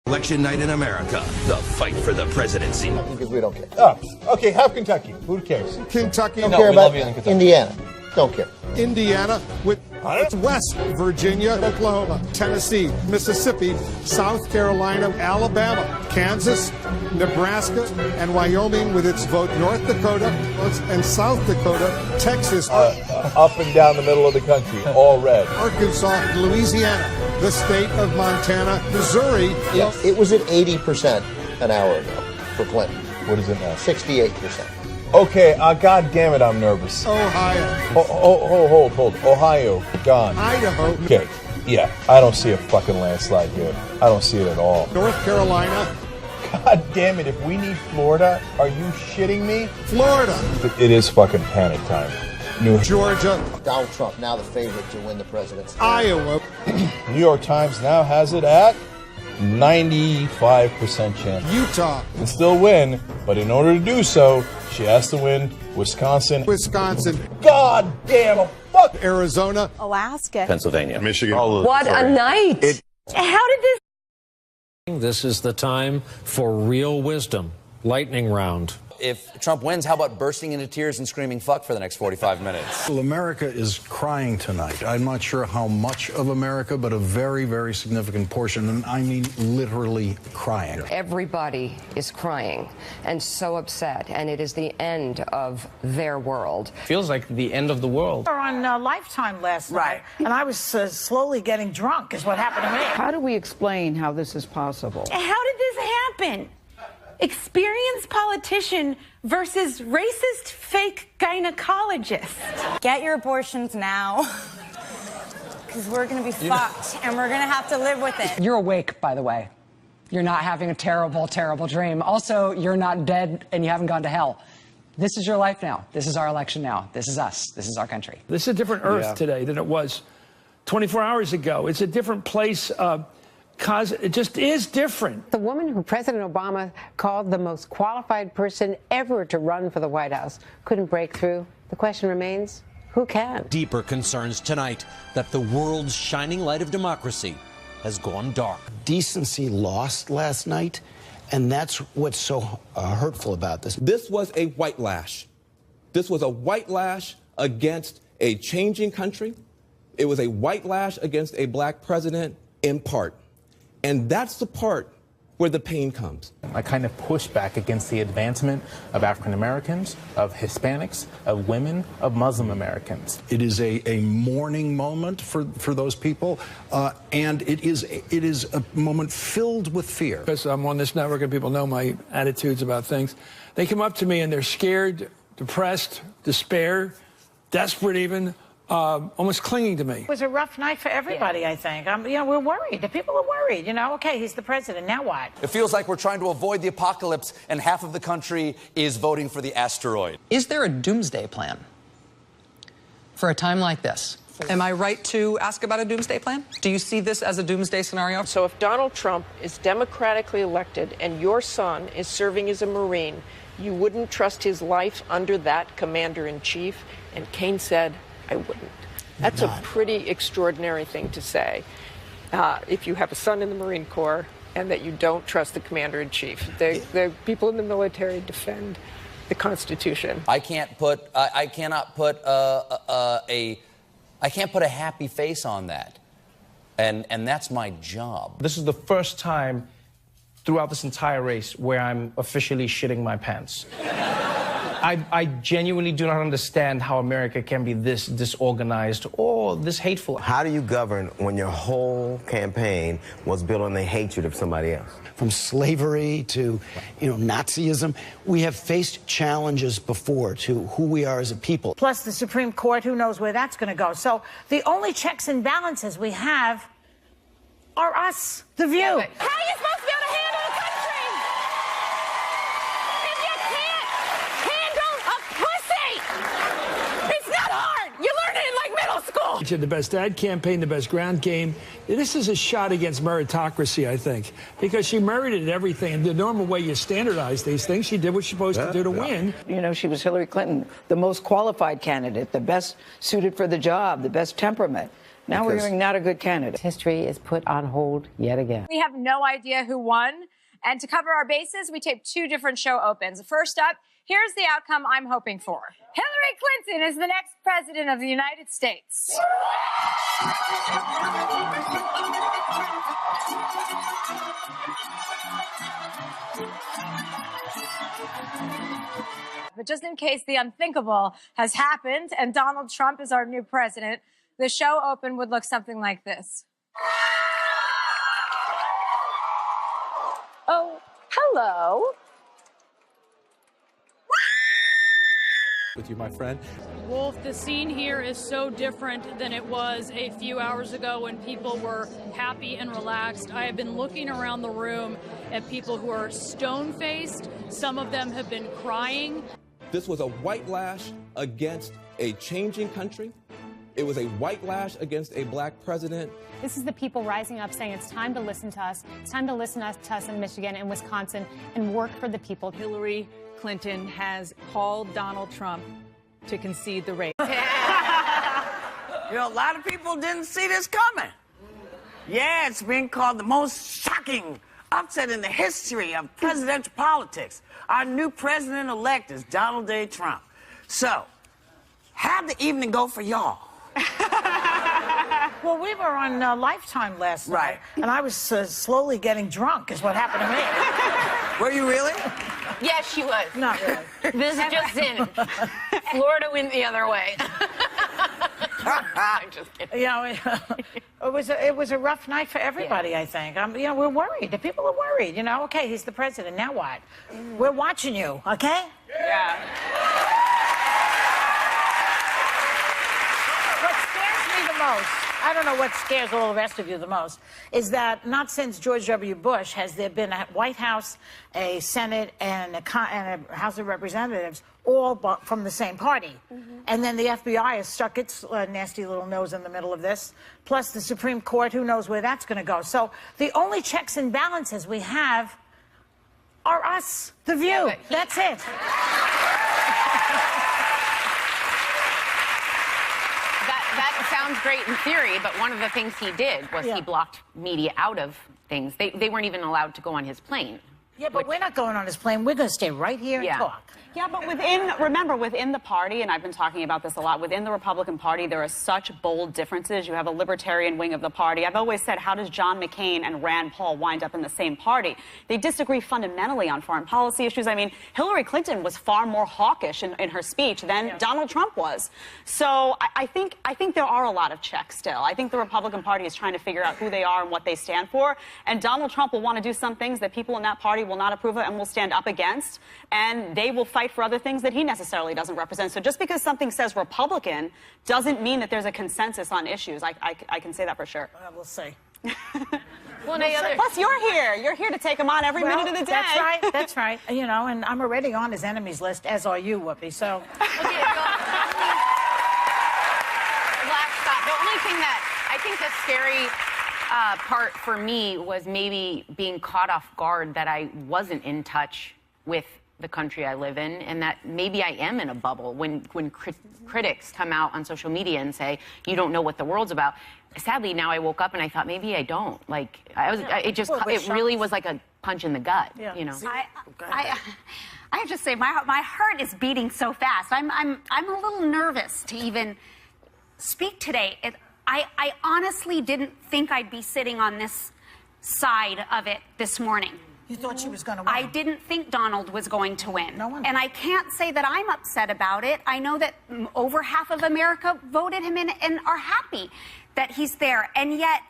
Election night in America, the fight for the presidency. Because we don't care. Oh, okay, have Kentucky. Who cares? Kentucky. Don't No, care we about love you in Kentucky. Indiana. Don't care. Indiana with West Virginia, Oklahoma, Tennessee, Mississippi, South Carolina, Alabama, Kansas, Nebraska, and Wyoming with its vote, North Dakota and South Dakota, Texas. Up and down the middle of the country, all red. Arkansas, Louisiana, the state of Montana, Missouri. Yes. It was at 80% an hour ago for Clinton. What is it now? 68%. Okay, God damn it, I'm nervous. Ohio. Hold. Ohio, gone. Idaho. Okay, yeah, I don't see a fucking landslide here. I don't see it at all. North Carolina. God damn it, if we need Florida, are you shitting me? Florida. It is fucking panic time. Georgia. Donald Trump, now the favorite to win the presidency. Iowa. New York Times now has it at 95% chance. Utah. Can still win, but in order to do so, she has to win Wisconsin. God damn, fuck. Arizona. Alaska. Pennsylvania. Michigan. What a night. How did this? This is the time for real wisdom. Lightning round. If Trump wins, how about bursting into tears and screaming fuck for the next 45 minutes? Well, America is crying tonight. I'm not sure how much of America, but a very, very significant portion, and I mean literally crying. Everybody is crying and so upset, and it is the end of their world. Feels like the end of the world. We were on Lifetime last night, and I was slowly getting drunk is what happened to me. How do we explain how this is possible? How did this happen? Experienced politician versus racist fake gynecologist. Get your abortions now, because we're going to be fucked, and we're going to have to live with it. You're awake, by the way. You're not having a terrible, terrible dream. Also, you're not dead and you haven't gone to hell. This is your life now. This is our election now. This is us. This is our country. This is a different Earth today than it was 24 hours ago. It's a different place. Because it just is different. The woman who President Obama called the most qualified person ever to run for the White House couldn't break through. The question remains, who can? Deeper concerns tonight that the world's shining light of democracy has gone dark. Decency lost last night, and that's what's so hurtful about this. This was a white lash. This was a white lash against a changing country. It was a white lash against a black president in part. And that's the part where the pain comes. I kind of push back against the advancement of African Americans, of Hispanics, of women, of Muslim Americans. It is a mourning moment for those people, and it is a moment filled with fear. Because I'm on this network and people know my attitudes about things. They come up to me and they're scared, depressed, despair, desperate even. Almost clinging to me. It was a rough night for everybody, I think. We're worried. The people are worried. Okay, he's the president. Now what? It feels like we're trying to avoid the apocalypse, and half of the country is voting for the asteroid. Is there a doomsday plan for a time like this? Am I right to ask about a doomsday plan? Do you see this as a doomsday scenario? So if Donald Trump is democratically elected and your son is serving as a Marine, you wouldn't trust his life under that commander-in-chief? And Kane said, I wouldn't. That's a pretty extraordinary thing to say if you have a son in the Marine Corps and that you don't trust the commander-in-chief. The people in the military defend the Constitution. I can't put a happy face on that, and that's my job. This is the first time throughout this entire race where I'm officially shitting my pants. I genuinely do not understand how America can be this disorganized or this hateful. How do you govern when your whole campaign was built on the hatred of somebody else? From slavery to, Nazism, we have faced challenges before to who we are as a people. Plus the Supreme Court, who knows where that's going to go. So the only checks and balances we have are us, the view. How are you supposed to be able to handle the country? She had the best ad campaign, the best ground game. This is a shot against meritocracy, I think, because she merited everything. And the normal way you standardize these things, she did what she's supposed to do to win. She was Hillary Clinton, the most qualified candidate, the best suited for the job, the best temperament. Now we're hearing not a good candidate. History is put on hold yet again. We have no idea who won. And to cover our bases, we taped 2 different show opens. First up, here's the outcome I'm hoping for. Hillary Clinton is the next president of the United States. But just in case the unthinkable has happened and Donald Trump is our new president, the show open would look something like this. Oh, hello. With you, my friend. Wolf, the scene here is so different than it was a few hours ago when people were happy and relaxed. I have been looking around the room at people who are stone-faced. Some of them have been crying. This was a white lash against a changing country. It was a white lash against a black president. This is the people rising up saying it's time to listen to us. It's time to listen to us in Michigan and Wisconsin and work for the people. Hillary Clinton has called Donald Trump to concede the race. You know, a lot of people didn't see this coming. Yeah, it's been called the most shocking upset in the history of presidential politics. Our new president-elect is Donald J. Trump. So, how'd the evening go for y'all? Well, we were on Lifetime last night, and I was slowly getting drunk, is what happened to me. Were you really? Yes, she was. Not really. This is just in. Florida went the other way. I'm just kidding. You know, it was a rough night for everybody, I think. You know, we're worried. The people are worried. You know, okay, he's the president. Now what? We're watching you, okay? Yeah. What scares me the most, I don't know what scares all the rest of you the most, is that not since George W. Bush has there been a White House, a Senate, and a House of Representatives all from the same party. And then the FBI has stuck its nasty little nose in the middle of this. Plus the Supreme Court, who knows where that's going to go. So the only checks and balances we have are us, the View. That's it. That sounds great in theory, but one of the things he did was he blocked media out of things. They weren't even allowed to go on his plane. Yeah, but we're not going on his plane. We're going to stay right here and talk. Yeah, but remember, within the party, and I've been talking about this a lot, within the Republican Party, there are such bold differences. You have a libertarian wing of the party. I've always said, how does John McCain and Rand Paul wind up in the same party? They disagree fundamentally on foreign policy issues. I mean, Hillary Clinton was far more hawkish in her speech than Donald Trump was. So I think there are a lot of checks still. I think the Republican Party is trying to figure out who they are and what they stand for. And Donald Trump will want to do some things that people in that party will not approve of and will stand up against. And they will fight for other things that he necessarily doesn't represent. So just because something says Republican doesn't mean that there's a consensus on issues. I can say that for sure. We'll see. Plus, you're here. You're here to take him on every minute of the day. That's right. That's right. You know, and I'm already on his enemies list, as are you, Whoopi. So. Last thought. The only thing that I think the scary part for me was maybe being caught off guard that I wasn't in touch with the country I live in, and that maybe I am in a bubble when critics come out on social media and say, you don't know what the world's about. Sadly, now I woke up and I thought maybe I don't. Like, it really was like a punch in the gut, you know. I have to say, my heart is beating so fast. I'm a little nervous to even speak today. I honestly didn't think I'd be sitting on this side of it this morning. You thought she was going to win? I didn't think Donald was going to win. No one. And I can't say that I'm upset about it. I know that over half of America voted him in and are happy that he's there. And yet,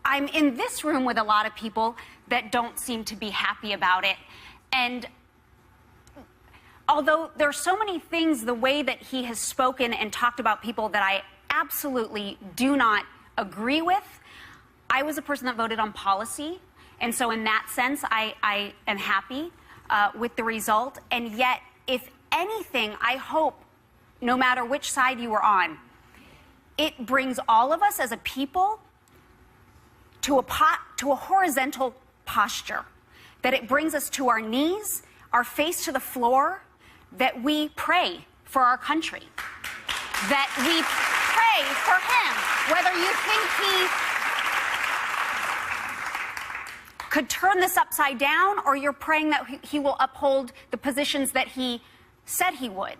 I'm in this room with a lot of people that don't seem to be happy about it. And although there are so many things, the way that he has spoken and talked about people that I absolutely do not agree with, I was a person that voted on policy. And so in that sense, I am happy with the result. And yet, if anything, I hope, no matter which side you are on, it brings all of us as a people to a horizontal posture, that it brings us to our knees, our face to the floor, that we pray for our country, that we pray for him, whether you think he could turn this upside down, or you're praying that he will uphold the positions that he said he would.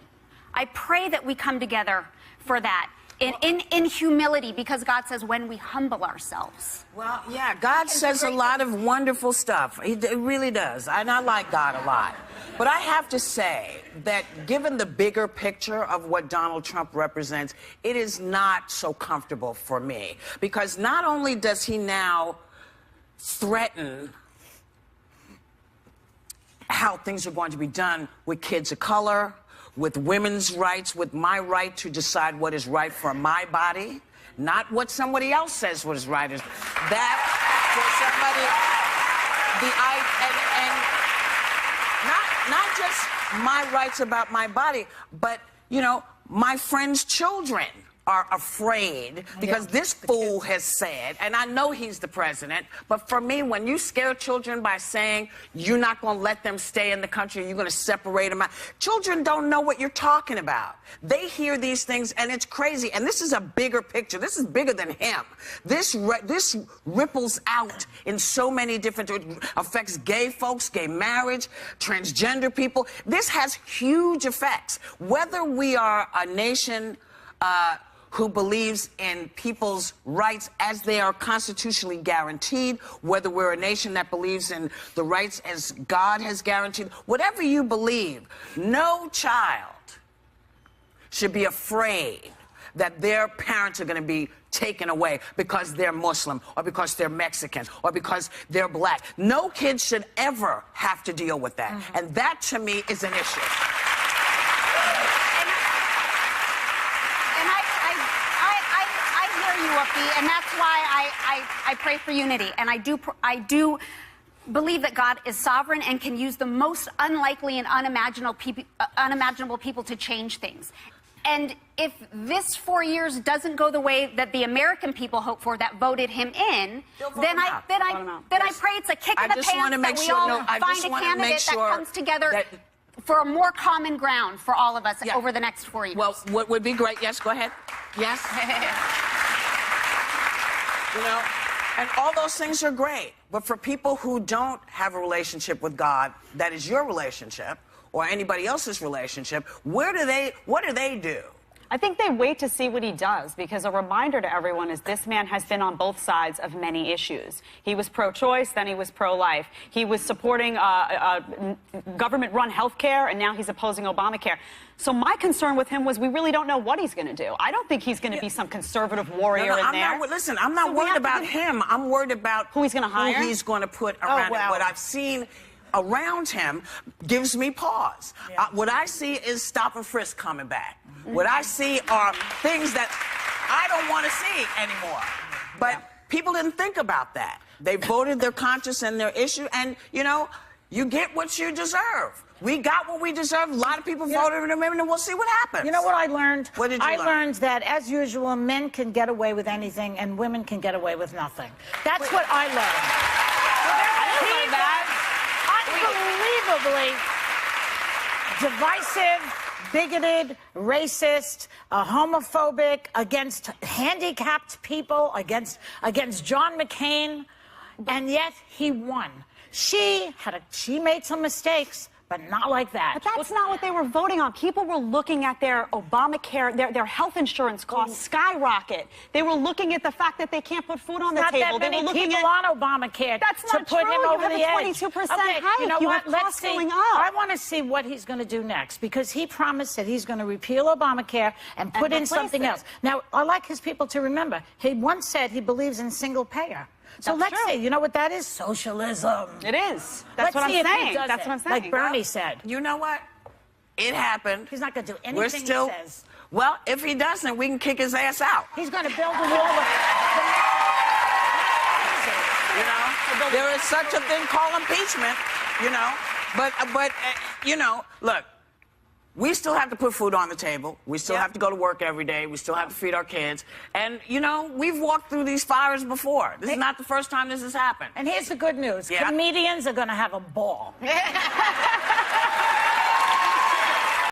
I pray that we come together for that in humility, because God says when we humble ourselves. Well, yeah, God says a lot of wonderful stuff. He really does. And I like God a lot. But I have to say that given the bigger picture of what Donald Trump represents, it is not so comfortable for me. Because not only does he now threaten how things are going to be done with kids of color, with women's rights, with my right to decide what is right for my body, not what somebody else says what is right. Is that for somebody, not just my rights about my body, but, you know, my friends' children are afraid because this fool has said, and I know he's the president, but for me, when you scare children by saying you're not going to let them stay in the country, you're going to separate them out, children don't know what you're talking about. They hear these things, and it's crazy. And this is a bigger picture. This is bigger than him. This ripples out in so many different, it affects gay folks, gay marriage, transgender people. This has huge effects. Whether we are a nation who believes in people's rights as they are constitutionally guaranteed, whether we're a nation that believes in the rights as God has guaranteed, whatever you believe, no child should be afraid that their parents are going to be taken away because they're Muslim or because they're Mexican or because they're black. No kid should ever have to deal with that. And that, to me, is an issue. And that's why I pray for unity. And I do believe that God is sovereign and can use the most unlikely and unimaginable people to change things. And if this 4 years doesn't go the way that the American people hope for, that voted him in, then I pray it's a kick in the pants that we all find a candidate that comes together for a more common ground for all of us over the next 4 years. Well, what would be great? Yes, go ahead. Yes. You know, and all those things are great. But for people who don't have a relationship with God, that is your relationship, or anybody else's relationship, what do they do? I think they wait to see what he does, because a reminder to everyone is this man has been on both sides of many issues. He was pro-choice, then he was pro-life. He was supporting government-run health care, and now he's opposing Obamacare. So my concern with him was we really don't know what he's going to do. I don't think he's going to be some conservative warrior in there. Listen, I'm not worried about him. I'm worried about who he's going to hire, who he's going to put around him. What I've seen around him gives me pause. What I see is stop and frisk coming back. What I see are things that I don't want to see anymore. But people didn't think about that. They voted their conscience and their issue, and, you know, you get what you deserve. We got what we deserve. A lot of people voted for him, and we'll see what happens. You know what I learned? What did you learn? I learned that, as usual, men can get away with anything, and women can get away with nothing. That's what I learned. Unbelievably divisive, bigoted, racist, homophobic, against handicapped people, against John McCain, and yet he won. She made some mistakes, but not like that. But that's not what they were voting on. People were looking at their Obamacare, their health insurance costs skyrocket. They were looking at the fact that they can't put food on the table. They were looking at on Obamacare to put him over the edge. You have a 22% hike. You know what? Let's see. I want to see what he's going to do next, because he promised that he's going to repeal Obamacare and put in something else. Now, I like his people to remember, he once said he believes in single payer. So let's see. You know what that is? Socialism. It is. That's what I'm saying. That's what I'm saying. Like Bernie said. You know what? It happened. He's not going to do anything he says. Well, if he doesn't, we can kick his ass out. He's going to build a wall of... You know, there is such a thing called impeachment, you know. But you know, look, we still have to put food on the table. We still have to go to work every day. We still have to feed our kids. And, you know, we've walked through these fires before. This is not the first time this has happened. And here's the good news. Comedians are going to have a ball.